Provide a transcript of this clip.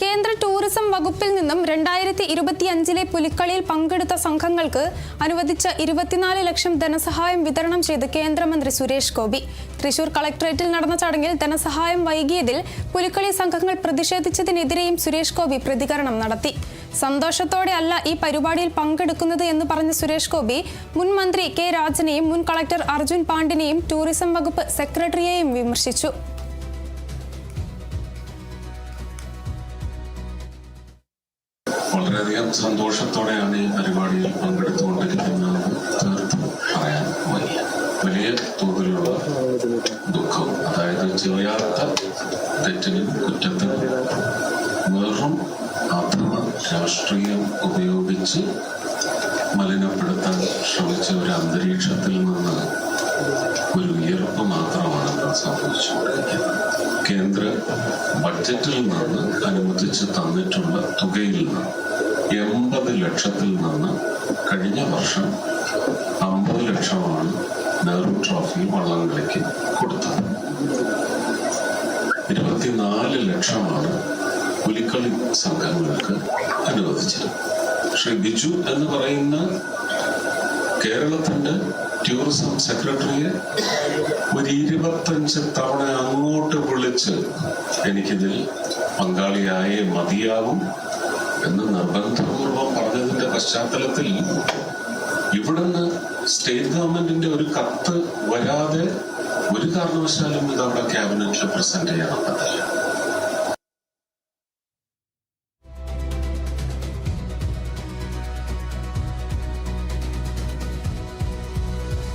കേന്ദ്ര ടൂറിസം വകുപ്പിൽ നിന്നും 2025 പുലിക്കളിയിൽ പങ്കെടുത്ത സംഘങ്ങൾക്ക് അനുവദിച്ച 24 ലക്ഷം ധനസഹായം വിതരണം ചെയ്ത് കേന്ദ്രമന്ത്രി സുരേഷ് ഗോപി. തൃശൂർ കളക്ടറേറ്റിൽ നടന്ന ചടങ്ങിൽ ധനസഹായം വൈകിയതിൽ പുലിക്കളി സംഘങ്ങൾ പ്രതിഷേധിച്ചതിനെതിരെയും സുരേഷ് ഗോപി പ്രതികരണം നടത്തി. സന്തോഷത്തോടെ അല്ല ഈ പരിപാടിയിൽ പങ്കെടുക്കുന്നത് എന്ന് പറഞ്ഞ സുരേഷ് ഗോപി മുൻ മന്ത്രി കെ രാജനെയും മുൻ കളക്ടർ അർജുൻ പാണ്ഡ്യനെയും ടൂറിസം വകുപ്പ് സെക്രട്ടറിയെയും വിമർശിച്ചു. വളരെയധികം സന്തോഷത്തോടെയാണ് ഈ പരിപാടിയിൽ പങ്കെടുത്തുകൊണ്ടിരിക്കുന്നത്. തീർത്തും പറയാൻ വയ്യ. വലിയ തോതിലുള്ള ദുഃഖം, അതായത് ചെയ്യാത്ത തെറ്റിനും കുറ്റത്തിനും വെറും അധമ രാഷ്ട്രീയം ഉപയോഗിച്ച് മലിനപ്പെടുത്താൻ ശ്രമിച്ച ഒരു അന്തരീക്ഷത്തിൽ നിന്ന് ഒരു വിയർപ്പ് മാത്രമാണ് സംഭവിച്ചുകൊണ്ടിരിക്കുന്നത്. കേന്ദ്ര ബഡ്ജറ്റിൽ നിന്ന് അനുവദിച്ച് തന്നിട്ടുള്ള തുകയിൽ നിന്ന് 80 ലക്ഷത്തിൽ നിന്ന് കഴിഞ്ഞ വർഷം 50 ലക്ഷമാണ് നെഹ്റു ട്രോഫി വള്ളംകളിക്ക് കൊടുത്തത്. 24 ലക്ഷമാണ് പുലിക്കളി സംഘങ്ങൾക്ക് അനുവദിച്ചത്. ശ്രീ ബിജു എന്ന് പറയുന്ന കേരളത്തിന്റെ ടൂറിസം സെക്രട്ടറിയെ ഒരു 25 തവണ അങ്ങോട്ട് വിളിച്ച് എനിക്കിതിൽ പങ്കാളിയായേ മതിയാവും എന്ന് നിർബന്ധപൂർവം പറഞ്ഞതിന്റെ പശ്ചാത്തലത്തിൽ ഇവിടുന്ന് സ്റ്റേറ്റ് ഗവൺമെന്റിന്റെ ഒരു കത്ത് വരാതെ ഒരു കാരണവശാലും ഇത് അവിടെ ക്യാബിനറ്റിൽ പ്രസന്റ് ചെയ്യാൻ പറ്റില്ല.